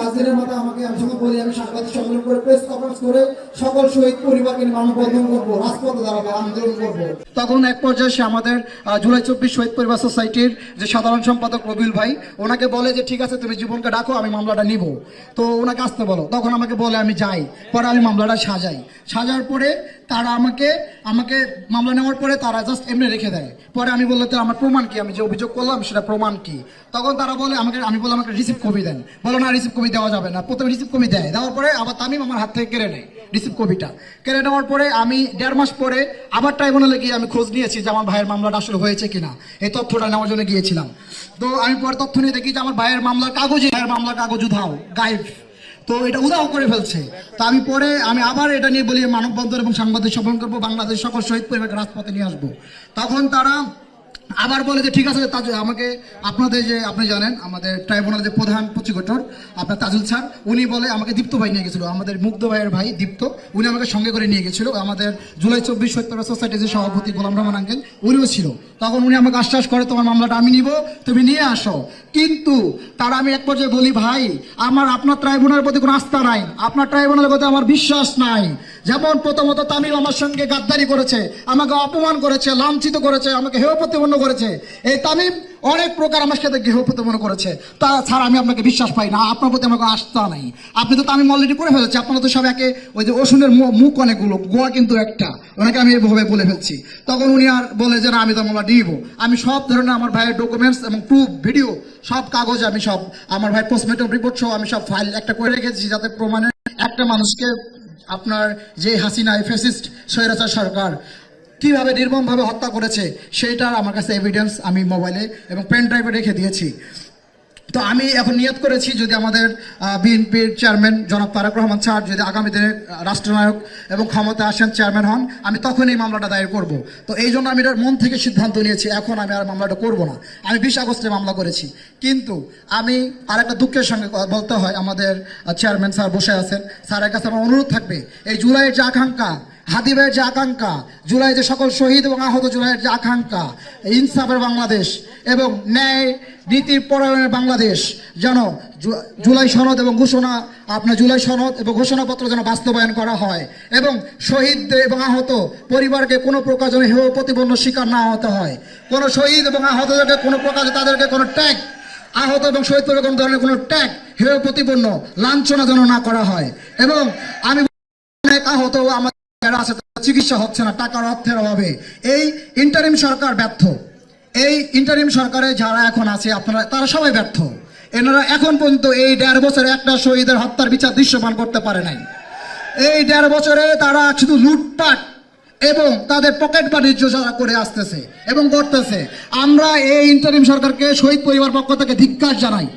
5 দিনের মাথায় আমাকে আমি যখন বলি আমি সাংবাদিক সম্মেলন করে প্রেস কনফারেন্স করে সকল শহীদ পরিবারকে নিয়ে মানববন্ধন করবো, রাজপথে দাঁড়াবো, আন্দোলন করবো। তখন এক পর্যায়ে সে আমাদের জুলাই 24 শহীদ পরিবার সোসাইটির যে সাধারণ সম্পাদক রবিউল ভাই, ওনাকে বলে যে ঠিক আছে তুমি জীবনকে ডাকো, আমি মামলাটা নিব। তো ওনাকে আসতে বলো। তখন আমাকে বলে আমি যাই, পরে আমি মামলাটা সাজার পরে তারা আমাকে মামলা নেওয়ার পরে তারা জাস্ট এমনি রেখে দেয়। পরে আমি বললাম তো আমার প্রমাণ কি, আমি যে অভিযোগ করলাম সেটা প্রমাণ কি? তখন তারা বলে আমি বললাম আমাকে রিসিভ কপি দেন। বলো না, রিসিভ কপি দেওয়া যাবে না। প্রথমে রিসিভ কপি দেওয়ার পরে আবার তামিম আমার হাত থেকে কেড়ে নেয় রিসিভ কপিটা। কেড়ে নেওয়ার পরে আমি 1.5 মাস পরে আবার ট্রাইব্যুনালে গিয়ে আমি খোঁজ নিয়েছি যে আমার ভাইয়ের মামলাটা আসলে হয়েছে কিনা, এই তথ্যটা নেওয়ার জন্য গিয়েছিলাম। তো আমি পরে তথ্য নিয়ে দেখি যে আমার ভাইয়ের মামলার কাগজ উধাও, গায়েব। তো এটা উদাহ করে ফেলছে। তো আমি পরে আবার এটা নিয়ে বলি মানববন্ধন এবং সাংবাদিক সম্মেলন করবো, বাংলাদেশ সকল শহীদ পরিবারকে রাজপথে নিয়ে আসবো। তখন তারা আবার বলে যে ঠিক আছে, আমাকে আপনাদের যে আপনি জানেন আমাদের ট্রাইব্যুনালের যে প্রধান প্রসিকিউটর আপনার তাজুল স্যার, উনি বলে আমাকে দীপ্ত ভাই নিয়ে গেছিল, আমাদের মুগ্ধ ভাইয়ের ভাই দীপ্ত, উনি আমাকে সঙ্গে করে নিয়ে গেছিল। আমাদের জুলাই 24 শহীদ পরিবার সোসাইটির যে সভাপতি গোলাম রহমান আঙ্কেল, উনিও ছিল। তখন উনি আমাকে আশ্বাস করে তোমার মামলাটা আমি নিব, তুমি নিয়ে আসো। কিন্তু তারা আমি এক পর্যায়ে বলি ভাই আপনার ট্রাইব্যুনালের প্রতি কোনো আস্থা নাই, আপনার ট্রাইব্যুনালের প্রতি আমার বিশ্বাস নাই। যেমন প্রথমত তামিম আমার সঙ্গে গাদ্দারি করেছে, আমাকে অপমান করেছে, লাঞ্ছিত করেছে, আমাকে হেয় প্রতিপন্ন করেছে। এই তামিম অনেক প্রকার আমার সাথে হেয় প্রতিপন্ন করেছে। তা ছাড়া আমি আপনাকে বিশ্বাস পাই না, আপনার প্রতি আমার কোনো আস্থা নাই। আপনি তো তামিম অলরেডি করে ফেলেছে, আপনারা তো সব একে ওই যে ওষুনের মুখ অনেকগুলো, গোয়া কিন্তু একটা, ওনাকে আমি এভাবে বলে ফেলছি। তখন উনি আর বলে যে না আমি তো মামলা দিব। আমি সব ধরনের আমার ভাইয়ের ডকুমেন্টস এবং প্রুফ, ভিডিও, সব কাগজ আমি সব আমার ভাই পোস্টমর্টম রিপোর্ট সহ আমি সব ফাইল একটা করে রেখেছি, যাতে প্রমাণে একটা মানুষকে আপনার যে হাসিনা ফ্যাসিস্ট স্বৈরাচার সরকার কিভাবে নির্মমভাবে হত্যা করেছে সেইটার আমার কাছে এভিডেন্স আমি মোবাইলে এবং পেন ড্রাইভে রেখে দিয়েছি। তো আমি এখন নিয়ত করেছি যদি আমাদের বিএনপির চেয়ারম্যান জনাব তারেক রহমান স্যার যদি আগামী দিনে রাষ্ট্রনায়ক এবং ক্ষমতা আসেন, চেয়ারম্যান হন, আমি তখন এই মামলাটা দায়ের করব। তো এই জন্য আমি এটার মন থেকে সিদ্ধান্ত নিয়েছি, এখন আমি আর মামলাটা করব না। আমি 20 আগস্টে মামলা করেছি। কিন্তু আমি আরেকটা দুঃখের সঙ্গে বলতে হয়, আমাদের চেয়ারম্যান স্যার বসে আছেন, স্যারের কাছে আমার অনুরোধ থাকবে এই জুলাইয়ের যে আকাঙ্ক্ষা, হাদি ভাইয়ের যে আকাঙ্ক্ষা, জুলাই যে সকল শহীদ এবং আহত জুলাইয়ের যে আকাঙ্ক্ষা, ইনসাফের বাংলাদেশ এবং ন্যায় নীতির পরায়ণের বাংলাদেশ, যেন জুলাই সনদ এবং ঘোষণাপত্র যেন বাস্তবায়ন করা হয় এবং শহীদদের এবং আহত পরিবারকে কোনো প্রকার যেন হেয় প্রতিপন্ন শিকার না হতে হয়। কোনো শহীদ এবং আহতদেরকে কোনো প্রকার তাদেরকে কোনো ট্যাগ, আহত এবং শহীদ পরিবার কোনো ধরনের কোনো ট্যাগ, হেয় প্রতিপন্ন লাঞ্ছনা যেন না করা হয়। এবং আমি অনেক আহত আমাদের আছে, চিকিৎসা হচ্ছে না টাকার অর্থের অভাবে। এই ইন্টারিম সরকার ব্যর্থ। এই ইন্টারিম সরকারে যারা এখন আছে তারা সবাই ব্যর্থ। এনারা এখন পর্যন্ত এই 1.5 বছরে একটা শহীদের হত্যার বিচার দৃশ্যমান করতে পারে নাই। এই 1.5 বছরে তারা শুধু লুটপাট এবং তাদের পকেট বাণিজ্য যারা করে আসতেছে এবং করতেছে। আমরা এই ইন্টারিম সরকারকে শহীদ পরিবার পক্ষ থেকে ধিক্কার জানাই।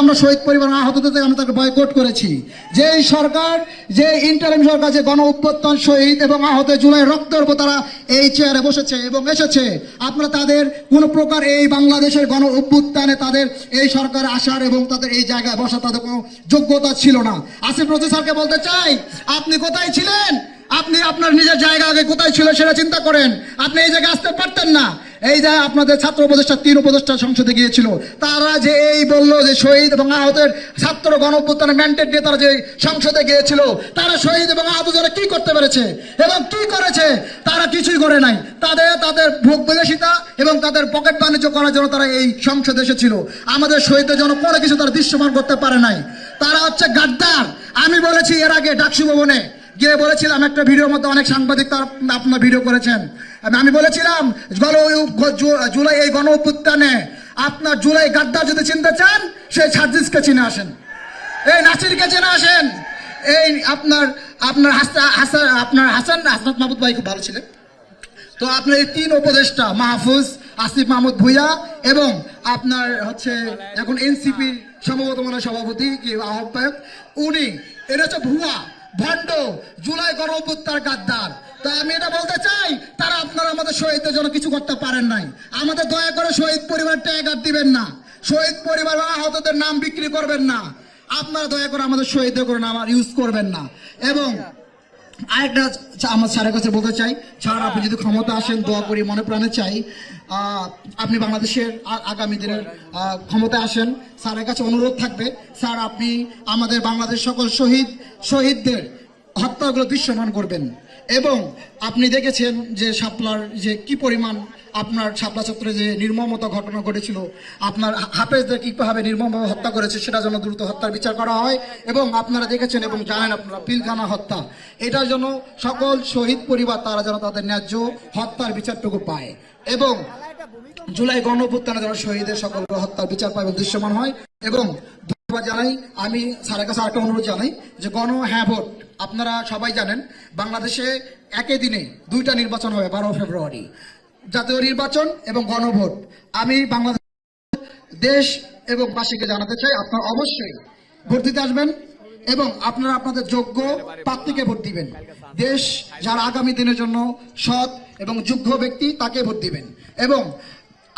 আমরা শহীদ পরিবার আহতদের থেকে আমরা তাকে বয়কট করেছি। যে সরকার, যে ইন্টারিম সরকার, যে গণ অভ্যুত্থান শহীদ এবং আহত জুলাই রক্তের উপর তারা এই চেয়ারে বসেছে এবং এসেছে, আপনারা তাদের কোনো প্রকার এই বাংলাদেশের গণ অভ্যুত্থানে তাদের এই সরকারে আসার এবং তাদের এই জায়গায় বসা তাদের কোনো যোগ্যতা ছিল না। আসিফ নজরুল স্যারকে বলতে চাই, আপনি কোথায় ছিলেন? আপনি আপনার নিজের জায়গা আগে কোথায় ছিল সেটা চিন্তা করেন। আপনি এই জায়গায় আসতে পারতেন না। এই যে আপনাদের ছাত্র উপদেষ্টা 3 উপদেষ্টা সংসদে গিয়েছিল, তারা যে এই বললো যে শহীদ এবং আহতের ছাত্র গণ অভ্যুত্থানের ম্যান্ডেট দিয়ে তারা যে সংসদে গিয়েছিল, তারা শহীদ এবং আহত যারা কি করতে পেরেছে এবং কি করেছে? তারা কিছুই করে নাই। তাদের ভোগ বিলাসিতা এবং তাদের পকেট বাণিজ্য করার জন্য তারা এই সংসদে এসেছিল। আমাদের শহীদদের জন্য কোনো কিছু তারা দৃশ্যমান করতে পারে নাই। তারা হচ্ছে গাদ্দার। আমি বলেছি এর আগে ডাকসু ভবনে গিয়ে বলেছিলাম, একটা ভিডিওর মধ্যে অনেক সাংবাদিক আপনার ভিডিও করেছেন, আমি বলেছিলাম জুলাই এই গণ অভ্যুত্থানে আপনার জুলাই গাদ্দার যদি চিনতে চান, সেই সার্জিসকে চিনে আসেন, এই নাসিরকে চিনে আসেন, এই আপনার হাসান মাহমুদ ভাই খুব ভালো ছিলেন। তো আপনার এই 3 উপদেষ্টা মাহফুজ, আসিফ মাহমুদ ভুইয়া এবং আপনার হচ্ছে এখন এনসিপি সম্ভবত সভাপতি কি আহ্বায়ক, উনি এটা হচ্ছে ভুয়া ভণ্ড জুলাই গণ অভ্যুত্থান গাদ্দার। তো আমি এটা বলতে চাই, আপনারা আমাদের শহীদদের জন্য কিছু করতে পারেন নাই। আমাদের দয়া করে শহীদ পরিবার ট্যাগ দিবেন না, শহীদ পরিবার আহতদের নাম বিক্রি করবেন না। আপনারা দয়া করে আমাদের শহীদদের করে নাম আর ইউজ করবেন না। এবং আরেকটা আমার স্যারের কাছে বলতে চাই, স্যার আপনি যদি ক্ষমতা আসেন, দোয়া করি মনে প্রাণে চাই আপনি বাংলাদেশের আগামী দিনের ক্ষমতায় আসেন। স্যারের কাছে অনুরোধ থাকবে, স্যার আপনি আমাদের বাংলাদেশ সকল শহীদদের হত্যাগুলো দৃশ্যমান করবেন। এবং আপনি দেখেছেন যে শাপলার যে কি পরিমাণ আপনার শাপলা চত্বরে যে নির্মমতা ঘটনা ঘটেছিল, আপনার হাফেজদের কিভাবে নির্মমভাবে হত্যা করেছে, সেটা যেন দ্রুত হত্যার বিচার করা হয়। এবং আপনারা দেখেছেন এবং জানেন আপনারা পিলখানা হত্যা, এটার জন্য সকল শহীদ পরিবার তারা যেন তাদের ন্যায্য হত্যার বিচারটুকু পায়। এবং জুলাই গণঅভ্যুত্থানে যারা শহীদের সকল হত্যার বিচার পায় এবং দৃশ্যমান হয়। এবং ধন্যবাদ জানাই, আমি স্যারের কাছে আরেকটা অনুরোধ জানাই যে হ্যাঁ ভোট, আপনারা সবাই জানেন বাংলাদেশে একই দিনে 2টা নির্বাচন হবে, 12 ফেব্রুয়ারি, জাতীয় নির্বাচন এবং গণভোট। আমি বাংলাদেশ দেশ এবং বাসীকে জানাতে চাই আপনারা অবশ্যই ভোট দিতে আসবেন এবং আপনারা আপনাদের যোগ্য প্রার্থীকে ভোট দিবেন। দেশ যার আগামী দিনের জন্য সৎ এবং যোগ্য ব্যক্তি তাকে ভোট দিবেন। এবং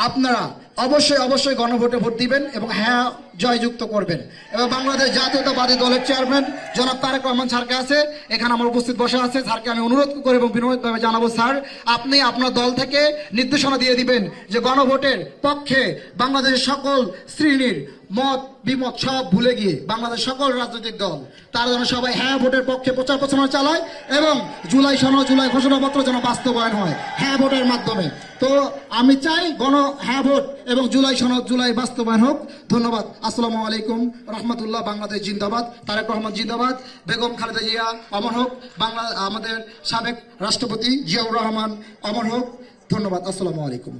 আপনারা অবশ্যই গণভোটে ভোট দিবেন এবং হ্যাঁ জয়যুক্ত করবেন। এবং বাংলাদেশ জাতীয়তাবাদী দলের চেয়ারম্যান জনাব তারেক রহমান স্যারকে আছে, এখানে আমার উপস্থিত বসে আছে, স্যারকে আমি অনুরোধ করে এবং বিনয়ভাবে জানাবো, স্যার আপনি আপনার দল থেকে নির্দেশনা দিয়ে দিবেন যে গণভোটের পক্ষে বাংলাদেশের সকল শ্রেণীর মত বিমত সব ভুলে গিয়ে বাংলাদেশ সকল রাজনৈতিক দল তারা যেন সবাই হ্যাঁ ভোটের পক্ষে প্রচার প্রচারণা চালায় এবং জুলাই ঘোষণাপত্র যেন বাস্তবায়ন হয় হ্যাঁ ভোটের মাধ্যমে। তো আমি চাই হ্যাঁ ভোট এবং জুলাই বাস্তবায়ন হোক। ধন্যবাদ। আসসালামু আলাইকুম রহমতুল্লাহ। বাংলাদেশ জিন্দাবাদ। তারেক রহমান জিন্দাবাদ। বেগম খালেদা জিয়া অমর হোক। আমাদের সাবেক রাষ্ট্রপতি জিয়াউর রহমান অমর হোক। ধন্যবাদ। আসসালামু আলাইকুম।